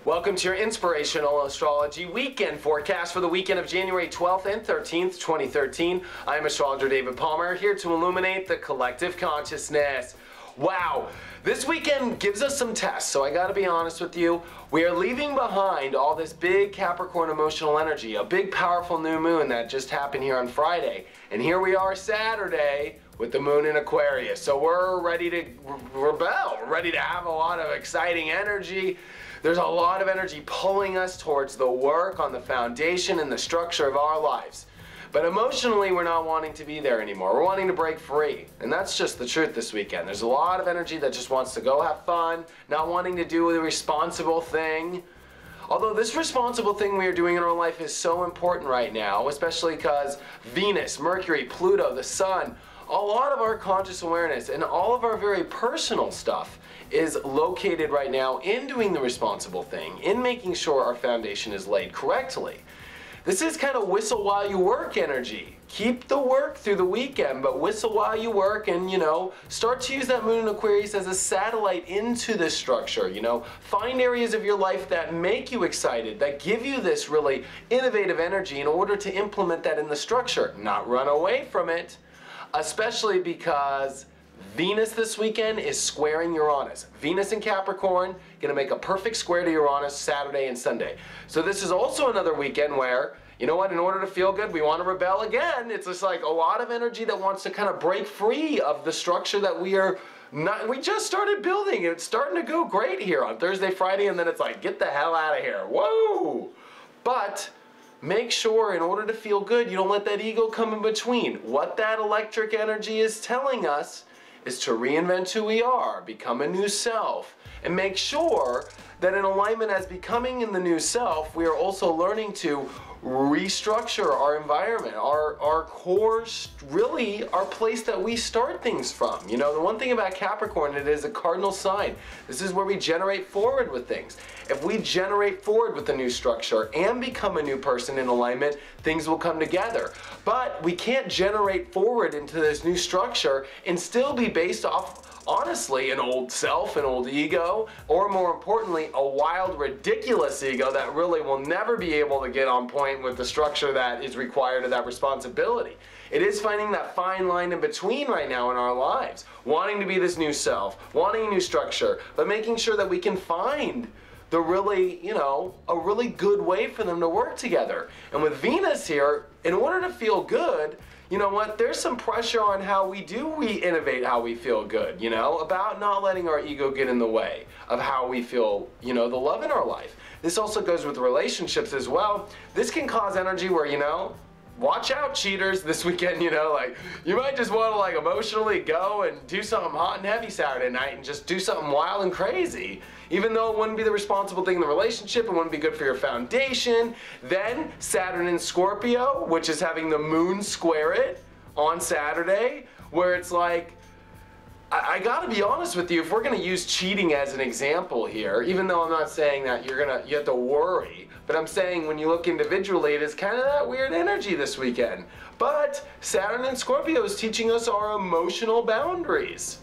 Welcome to your inspirational astrology weekend forecast for the weekend of January 12th and 13th, 2013. I am astrologer David Palmer, here to illuminate the collective consciousness. Wow, this weekend gives us some tests, so I gotta be honest with you. We are leaving behind all this big Capricorn emotional energy, a big powerful new moon that just happened here on Friday. And here we are Saturday with the moon in Aquarius. So we're ready to rebel, we're ready to have a lot of exciting energy. There's a lot of energy pulling us towards the work on the foundation and the structure of our lives. But emotionally, we're not wanting to be there anymore. We're wanting to break free. And that's just the truth this weekend. There's a lot of energy that just wants to go have fun, not wanting to do the responsible thing. Although this responsible thing we are doing in our life is so important right now, especially because Venus, Mercury, Pluto, the Sun, a lot of our conscious awareness and all of our very personal stuff is located right now in doing the responsible thing, in making sure our foundation is laid correctly. This is kind of whistle while you work energy. Keep the work through the weekend, but whistle while you work and, start to use that moon in Aquarius as a satellite into this structure, Find areas of your life that make you excited, that give you this really innovative energy in order to implement that in the structure, not run away from it, especially because Venus this weekend is squaring Uranus. Venus in Capricorn, gonna make a perfect square to Uranus Saturday and Sunday. So this is also another weekend where, in order to feel good, we want to rebel again. It's just like a lot of energy that wants to kind of break free of the structure that we just started building. It's starting to go great here on Thursday, Friday, and then it's like, get the hell out of here. Whoa! But make sure in order to feel good, you don't let that ego come in between. What that electric energy is telling us is to reinvent who we are, become a new self, and make sure that in alignment as becoming in the new self, we are also learning to restructure our environment, our core, really our place that we start things from. The one thing about Capricorn, it is a cardinal sign. This is where we generate forward with things. If we generate forward with a new structure and become a new person in alignment, things will come together. But we can't generate forward into this new structure and still be based off, honestly, an old self, an old ego, or more importantly, a wild, ridiculous ego that really will never be able to get on point with the structure that is required of that responsibility. It is finding that fine line in between right now in our lives, wanting to be this new self, wanting a new structure, but making sure that we can find the really, a really good way for them to work together. And with Venus here, in order to feel good, there's some pressure on how we innovate how we feel good, about not letting our ego get in the way of how we feel, the love in our life. This also goes with relationships as well. This can cause energy where, watch out, cheaters, this weekend, you might just want to emotionally go and do something hot and heavy Saturday night and just do something wild and crazy. Even though it wouldn't be the responsible thing in the relationship, it wouldn't be good for your foundation. Then Saturn in Scorpio, which is having the moon square it on Saturday, where it's like, I gotta be honest with you, if we're gonna use cheating as an example here, even though I'm not saying that you have to worry, but I'm saying when you look individually, it is kind of that weird energy this weekend. But Saturn in Scorpio is teaching us our emotional boundaries.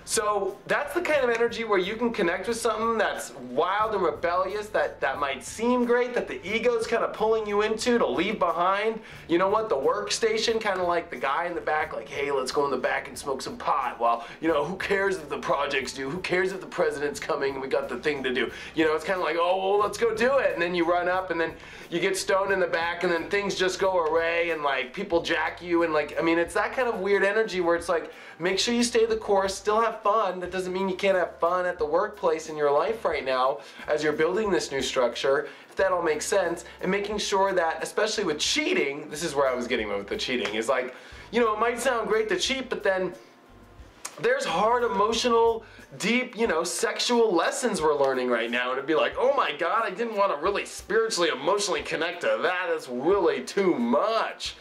So that's the kind of energy where you can connect with something that's wild and rebellious, that might seem great, that the ego's kind of pulling you into to leave behind. You know what, the workstation, kind of like the guy in the back, like, hey, let's go in the back and smoke some pot. Well, who cares if the project's due? Who cares if the president's coming and we got the thing to do? It's kind of like, oh, well, let's go do it. And then you run up and then you get stoned in the back and then things just go array and people jack you and it's that kind of weird energy where it's like, make sure you stay the course, still have fun. That doesn't mean you can't have fun at the workplace in your life right now as you're building this new structure, if that all makes sense, and making sure that, especially with cheating, this is where I was getting with the cheating, is it might sound great to cheat, but then there's hard, emotional, deep, sexual lessons we're learning right now, and it'd be like, oh my God, I didn't want to really spiritually, emotionally connect to that. It's really too much.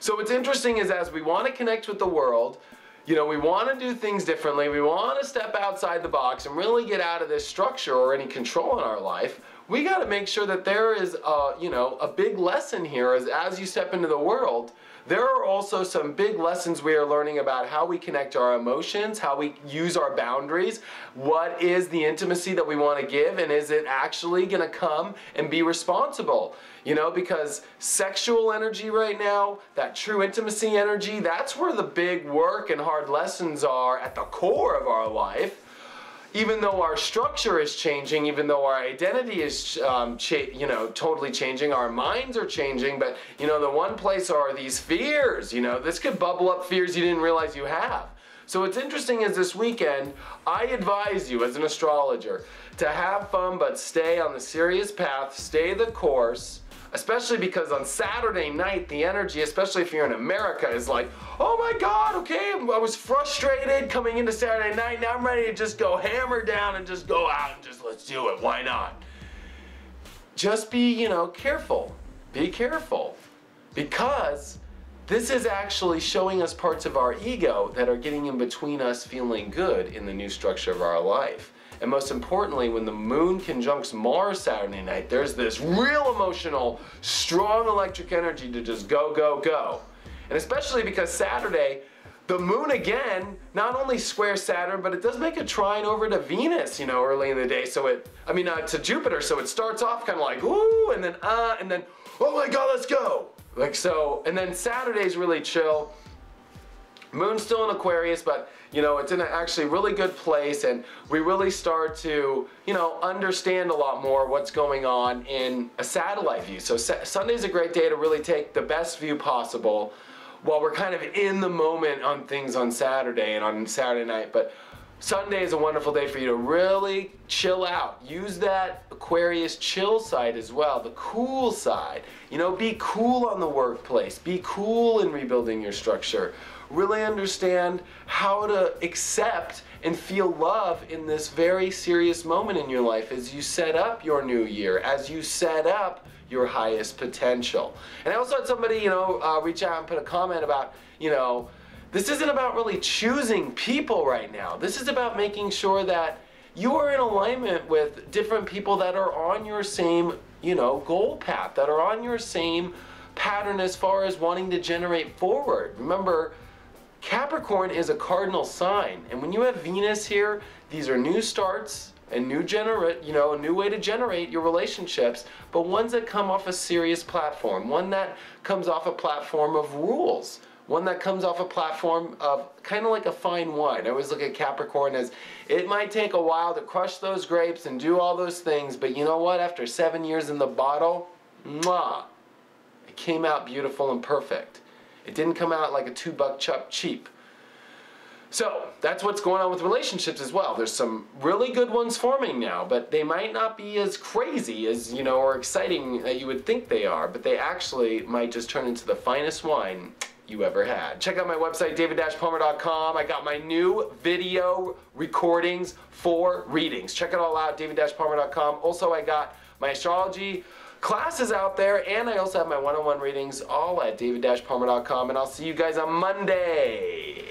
So what's interesting is as we want to connect with the world, we want to do things differently. We want to step outside the box and really get out of this structure or any control in our life. We got to make sure that there is, a big lesson here as you step into the world there are also some big lessons we are learning about how we connect our emotions, how we use our boundaries, what is the intimacy that we want to give, and is it actually going to come and be responsible? You know, because sexual energy right now, that true intimacy energy, that's where the big work and hard lessons are at the core of our life. Even though our structure is changing, even though our identity is, totally changing, our minds are changing, but, you know, the one place are these fears, you know, this could bubble up fears you didn't realize you have. So what's interesting is this weekend, I advise you as an astrologer to have fun but stay on the serious path, stay the course, especially because on Saturday night, the energy, especially if you're in America, is like, oh my God, okay, I was frustrated coming into Saturday night, now I'm ready to just go hammer down and just go out and just let's do it, why not? Just be, you know, careful. Be careful. Because this is actually showing us parts of our ego that are getting in between us feeling good in the new structure of our life. And most importantly, when the moon conjuncts Mars Saturday night, there's this real emotional, strong electric energy to just go, go, go. And especially because Saturday, the moon again, not only squares Saturn, but it does make a trine over to Venus, you know, early in the day. So to Jupiter. So it starts off kind of like, ooh, and then, oh my God, let's go. Like so, and then Saturday's really chill. Moon's still in Aquarius, but you know, it's in an actually really good place, and we really start to, you know, understand a lot more what's going on in a satellite view. So Sunday's a great day to really take the best view possible while we're kind of in the moment on things on Saturday and on Saturday night. But Sunday is a wonderful day for you to really chill out. Use that Aquarius chill side as well, the cool side. You know, be cool on the workplace. Be cool in rebuilding your structure. Really understand how to accept and feel love in this very serious moment in your life as you set up your new year, as you set up your highest potential. And I also had somebody, you know, reach out and put a comment about, you know, this isn't about really choosing people right now. This is about making sure that you are in alignment with different people that are on your same, you know, goal path, that are on your same pattern as far as wanting to generate forward. Remember, Capricorn is a cardinal sign, and when you have Venus here, these are new starts and a new way to generate your relationships, but ones that come off a serious platform, one that comes off a platform of rules, one that comes off a platform of kind of like a fine wine. I always look at Capricorn as it might take a while to crush those grapes and do all those things, but you know what? After 7 years in the bottle, mwah, it came out beautiful and perfect. It didn't come out like a $2 chup cheap. So that's what's going on with relationships as well. There's some really good ones forming now, but they might not be as crazy as, you know, or exciting that you would think they are, but they actually might just turn into the finest wine you ever had. Check out my website, david-palmer.com. I got my new video recordings for readings. Check it all out, david-palmer.com. Also, I got my astrology classes out there, and I also have my one-on-one readings all at david-palmer.com, and I'll see you guys on Monday.